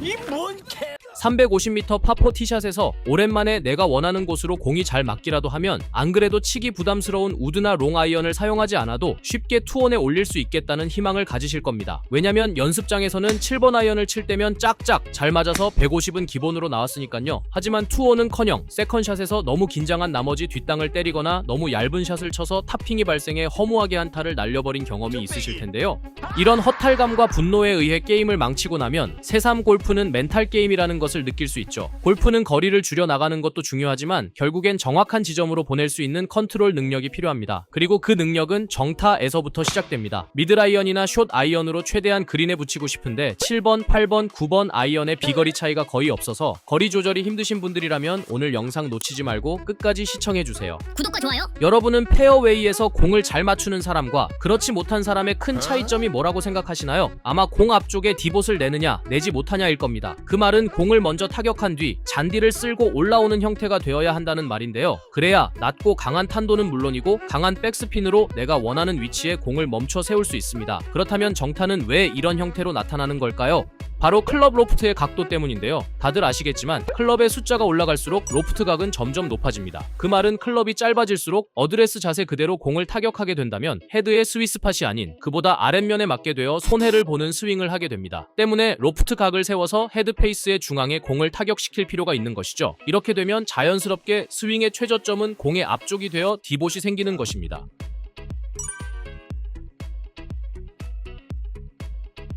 이 뭔 개... 350m 파4 티샷에서 오랜만에 내가 원하는 곳으로 공이 잘 맞기라도 하면 안 그래도 치기 부담스러운 우드나 롱아이언을 사용하지 않아도 쉽게 투혼에 올릴 수 있겠다는 희망을 가지실 겁니다. 왜냐면 연습장에서는 7번 아이언을 칠 때면 짝짝 잘 맞아서 150은 기본으로 나왔으니까요. 하지만 투혼은커녕 세컨샷에서 너무 긴장한 나머지 뒷땅을 때리거나 너무 얇은 샷을 쳐서 탑핑이 발생해 허무하게 한타를 날려버린 경험이 있으실 텐데요. 이런 허탈감과 분노에 의해 게임을 망치고 나면 새삼 골프는 멘탈 게임이라는 것을 느낄 수 있죠. 골프는 거리를 줄여 나가는 것도 중요하지만 결국엔 정확한 지점으로 보낼 수 있는 컨트롤 능력이 필요합니다. 그리고 그 능력은 정타에서부터 시작됩니다. 미드아이언이나 숏 아이언으로 최대한 그린에 붙이고 싶은데 7번, 8번, 9번 아이언의 비거리 차이가 거의 없어서 거리 조절이 힘드신 분들이라면 오늘 영상 놓치지 말고 끝까지 시청해주세요. 구독과 좋아요. 여러분은 페어웨이에서 공을 잘 맞추는 사람과 그렇지 못한 사람의 큰 차이점이 뭐라고 생각하시나요? 아마 공 앞쪽에 디봇을 내느냐 내지 못하냐일 겁니다. 그 말은 공을 먼저 타격한 뒤 잔디를 쓸고 올라오는 형태가 되어야 한다는 말인데요. 그래야 낮고 강한 탄도는 물론이고 강한 백스핀으로 내가 원하는 위치에 공을 멈춰 세울 수 있습니다. 그렇다면 정타는 왜 이런 형태로 나타나는 걸까요? 바로 클럽 로프트의 각도 때문인데요. 다들 아시겠지만 클럽의 숫자가 올라갈수록 로프트 각은 점점 높아집니다. 그 말은 클럽이 짧아질수록 어드레스 자세 그대로 공을 타격하게 된다면 헤드의 스위스팟이 아닌 그보다 아랫면에 맞게 되어 손해를 보는 스윙을 하게 됩니다. 때문에 로프트 각을 세워서 헤드 페이스의 중앙에 공을 타격시킬 필요가 있는 것이죠. 이렇게 되면 자연스럽게 스윙의 최저점은 공의 앞쪽이 되어 디봇이 생기는 것입니다.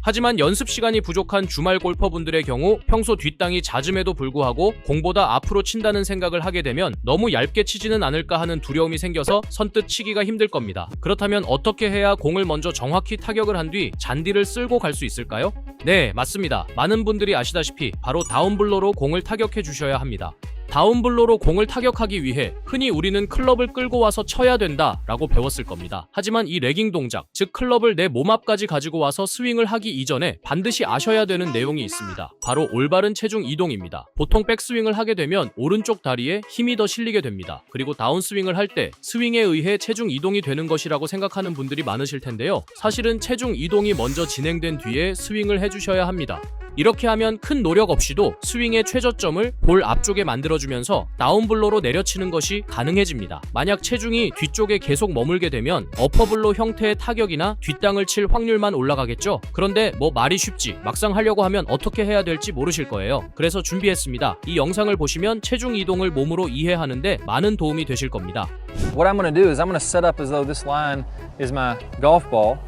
하지만 연습 시간이 부족한 주말 골퍼분들의 경우 평소 뒷땅이 잦음에도 불구하고 공보다 앞으로 친다는 생각을 하게 되면 너무 얇게 치지는 않을까 하는 두려움이 생겨서 선뜻 치기가 힘들 겁니다. 그렇다면 어떻게 해야 공을 먼저 정확히 타격을 한 뒤 잔디를 쓸고 갈 수 있을까요? 네, 맞습니다. 많은 분들이 아시다시피 바로 다운블로로 공을 타격해 주셔야 합니다. 다운블로로 공을 타격하기 위해 흔히 우리는 클럽을 끌고 와서 쳐야 된다 라고 배웠을 겁니다. 하지만 이 레깅 동작, 즉 클럽을 내 몸 앞까지 가지고 와서 스윙을 하기 이전에 반드시 아셔야 되는 내용이 있습니다. 바로 올바른 체중 이동입니다. 보통 백스윙을 하게 되면 오른쪽 다리에 힘이 더 실리게 됩니다. 그리고 다운스윙을 할 때 스윙에 의해 체중 이동이 되는 것이라고 생각하는 분들이 많으실 텐데요. 사실은 체중 이동이 먼저 진행된 뒤에 스윙을 해주셔야 합니다. 이렇게 하면 큰 노력 없이도 스윙의 최저점을 볼 앞쪽에 만들어주면서 다운블로로 내려치는 것이 가능해집니다. 만약 체중이 뒤쪽에 계속 머물게 되면 어퍼블로 형태의 타격이나 뒷땅을 칠 확률만 올라가겠죠? 그런데 뭐 말이 쉽지 막상 하려고 하면 어떻게 해야 될지 모르실 거예요. 그래서 준비했습니다. 이 영상을 보시면 체중 이동을 몸으로 이해하는데 많은 도움이 되실 겁니다. What I'm going to do is I'm going to set up as though this line is my golf ball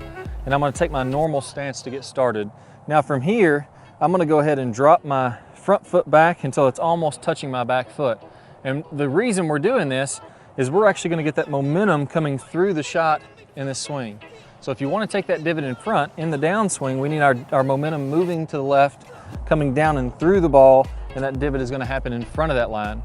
and I'm going to take my normal stance to get started. Now from here I'm going to go ahead and drop my front foot back until it's almost touching my back foot. And the reason we're doing this is we're actually going to get that momentum coming through the shot in this swing. So if you want to take that divot in front, in the downswing, we need our momentum moving to the left, coming down and through the ball, and that divot is going to happen in front of that line.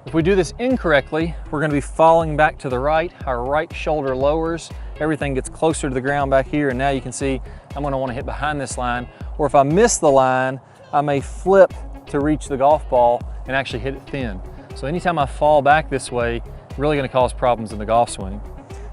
If we do this incorrectly, we're going to be falling back to the right, our right shoulder lowers, everything gets closer to the ground back here, and now you can see I'm going to want to hit behind this line. Or if I miss the line, I may flip to reach the golf ball and actually hit it thin. So anytime I fall back this way, really going to cause problems in the golf swing.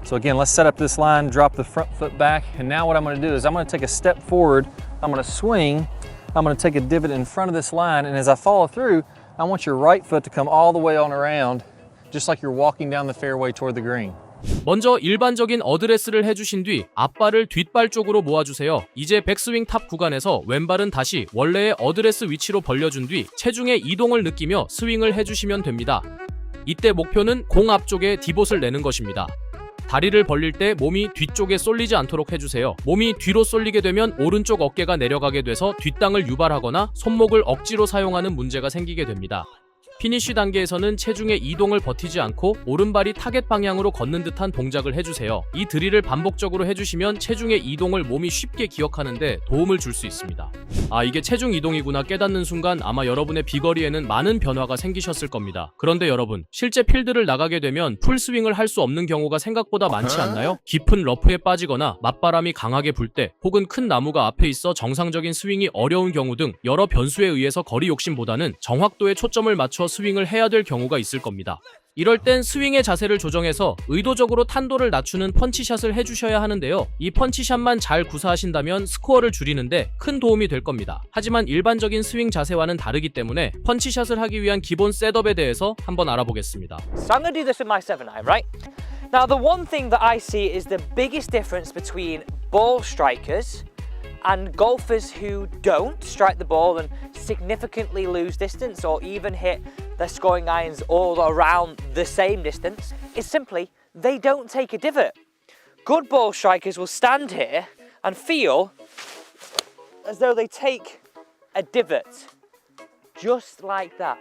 So again, let's set up this line, drop the front foot back, and now what I'm going to do is I'm going to take a step forward, I'm going to swing, I'm going to take a divot in front of this line, and as I follow through, I want your right foot to come all the way on around, just like you're walking down the fairway toward the green. 먼저 일반적인 어드레스를 해주신 뒤 앞발을 뒷발 쪽으로 모아주세요. 이제 백스윙 탑 구간에서 왼발은 다시 원래의 어드레스 위치로 벌려준 뒤 체중의 이동을 느끼며 스윙을 해주시면 됩니다. 이때 목표는 공 앞쪽에 디봇을 내는 것입니다. 다리를 벌릴 때 몸이 뒤쪽에 쏠리지 않도록 해주세요. 몸이 뒤로 쏠리게 되면 오른쪽 어깨가 내려가게 돼서 뒷땅을 유발하거나 손목을 억지로 사용하는 문제가 생기게 됩니다. 피니쉬 단계에서는 체중의 이동을 버티지 않고 오른발이 타겟 방향으로 걷는 듯한 동작을 해주세요. 이 드릴을 반복적으로 해주시면 체중의 이동을 몸이 쉽게 기억하는데 도움을 줄 수 있습니다. 아, 이게 체중 이동이구나 깨닫는 순간 아마 여러분의 비거리에는 많은 변화가 생기셨을 겁니다. 그런데 여러분, 실제 필드를 나가게 되면 풀스윙을 할 수 없는 경우가 생각보다 많지 않나요? 깊은 러프에 빠지거나 맞바람이 강하게 불 때, 혹은 큰 나무가 앞에 있어 정상적인 스윙이 어려운 경우 등 여러 변수에 의해서 거리 욕심보다는 정확도에 초점을 맞춰 위해서 스윙을 해야 될 경우가 있을 겁니다. 이럴 땐 스윙의 자세를 조정해서 의도적으로 탄도를 낮추는 펀치샷을 해주셔야 하는데요. 이 펀치샷만 잘 구사하신다면 스코어를 줄이는데 큰 도움이 될 겁니다. 하지만 일반적인 스윙 자세와는 다르기 때문에 펀치샷을 하기 위한 기본 셋업에 대해서 한번 알아보겠습니다. So I'm going to do this with my 7-iron, right? Now the one thing that I see is the biggest difference between ball strikers and golfers who don't strike the ball and significantly lose distance or even hit their scoring irons all around the same distance is simply they don't take a divot. Good ball strikers will stand here and feel as though they take a divot, just like that.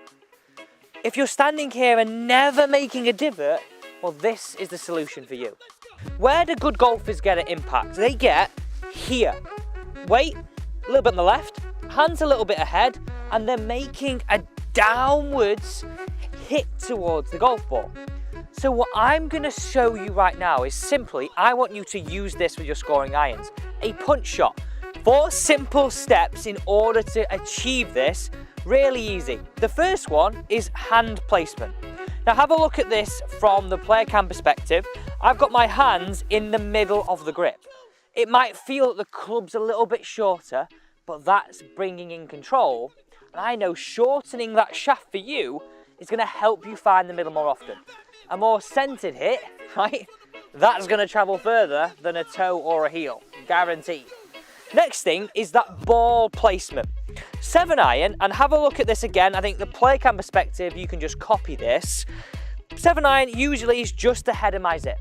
If you're standing here and never making a divot, well, this is the solution for you. Where do good golfers get an impact? They get here. Weight, a little bit on the left, hands a little bit ahead, and they're making a downwards hit towards the golf ball. So what I'm going to show you right now is simply, I want you to use this with your scoring irons. A punch shot. 4 simple steps in order to achieve this. Really easy. The first one is hand placement. Now have a look at this from the player cam perspective. I've got my hands in the middle of the grip. It might feel that the club's a little bit shorter, but that's bringing in control. And I know shortening that shaft for you is going to help you find the middle more often. A more centered hit, right? That's going to travel further than a toe or a heel, guaranteed. Next thing is that ball placement. 7-iron, and have a look at this again. I think the play cam perspective, you can just copy this. 7-iron usually is just ahead of my zip.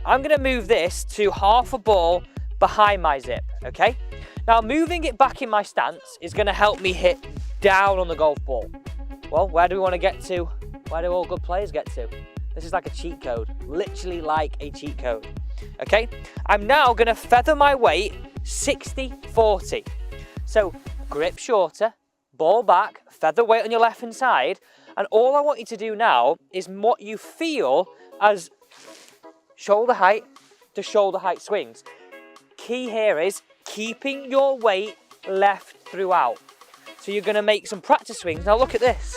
I'm going to move this to half a ball behind my zip, okay? Now moving it back in my stance is going to help me hit down on the golf ball. Well, where do we want to get to? Where do all good players get to? This is like a cheat code, literally like a cheat code, okay? I'm now going to feather my weight 60-40. So grip shorter, ball back, feather weight on your left hand side, and all I want you to do now is what you feel as shoulder height to shoulder height swings. Key here is keeping your weight left throughout. So you're going to make some practice swings. Now look at this.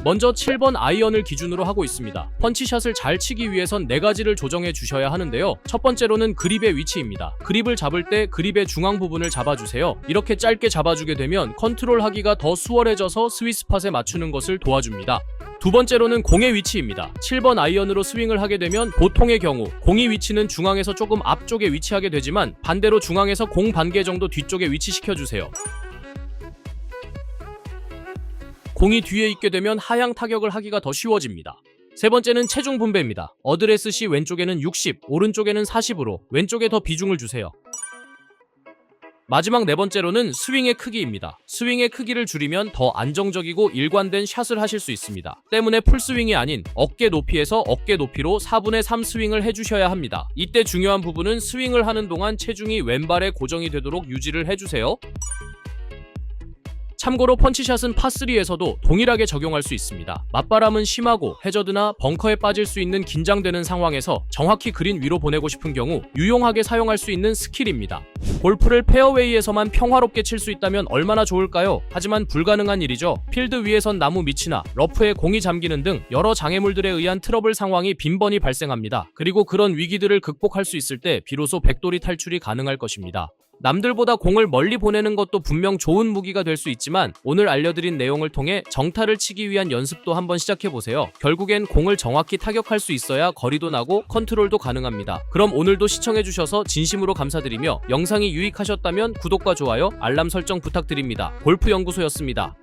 먼저 7번 아이언을 기준으로 하고 있습니다. 펀치샷을 잘 치기 위해선 4가지를 조정해 주셔야 하는데요. 첫 번째로는 그립의 위치입니다. 그립을 잡을 때 그립의 중앙 부분을 잡아주세요. 이렇게 짧게 잡아주게 되면 컨트롤하기가 더 수월해져서 스윗스팟에 맞추는 것을 도와줍니다. 두 번째로는 공의 위치입니다. 7번 아이언으로 스윙을 하게 되면 보통의 경우 공의 위치는 중앙에서 조금 앞쪽에 위치하게 되지만 반대로 중앙에서 공 반개 정도 뒤쪽에 위치시켜주세요. 공이 뒤에 있게 되면 하향 타격을 하기가 더 쉬워집니다. 세 번째는 체중 분배입니다. 어드레스 시 왼쪽에는 60, 오른쪽에는 40으로 왼쪽에 더 비중을 주세요. 마지막 4번째로는 스윙의 크기입니다. 스윙의 크기를 줄이면 더 안정적이고 일관된 샷을 하실 수 있습니다. 때문에 풀스윙이 아닌 어깨 높이에서 어깨 높이로 4분의 3 스윙을 해주셔야 합니다. 이때 중요한 부분은 스윙을 하는 동안 체중이 왼발에 고정이 되도록 유지를 해주세요. 참고로 펀치샷은 파3에서도 동일하게 적용할 수 있습니다. 맞바람은 심하고 해저드나 벙커에 빠질 수 있는 긴장되는 상황에서 정확히 그린 위로 보내고 싶은 경우 유용하게 사용할 수 있는 스킬입니다. 골프를 페어웨이에서만 평화롭게 칠 수 있다면 얼마나 좋을까요? 하지만 불가능한 일이죠. 필드 위에선 나무 밑이나 러프에 공이 잠기는 등 여러 장애물들에 의한 트러블 상황이 빈번히 발생합니다. 그리고 그런 위기들을 극복할 수 있을 때 비로소 백돌이 탈출이 가능할 것입니다. 남들보다 공을 멀리 보내는 것도 분명 좋은 무기가 될 수 있지만 오늘 알려드린 내용을 통해 정타를 치기 위한 연습도 한번 시작해보세요. 결국엔 공을 정확히 타격할 수 있어야 거리도 나고 컨트롤도 가능합니다. 그럼 오늘도 시청해주셔서 진심으로 감사드리며 영상이 유익하셨다면 구독과 좋아요, 알람 설정 부탁드립니다. 골프연구소였습니다.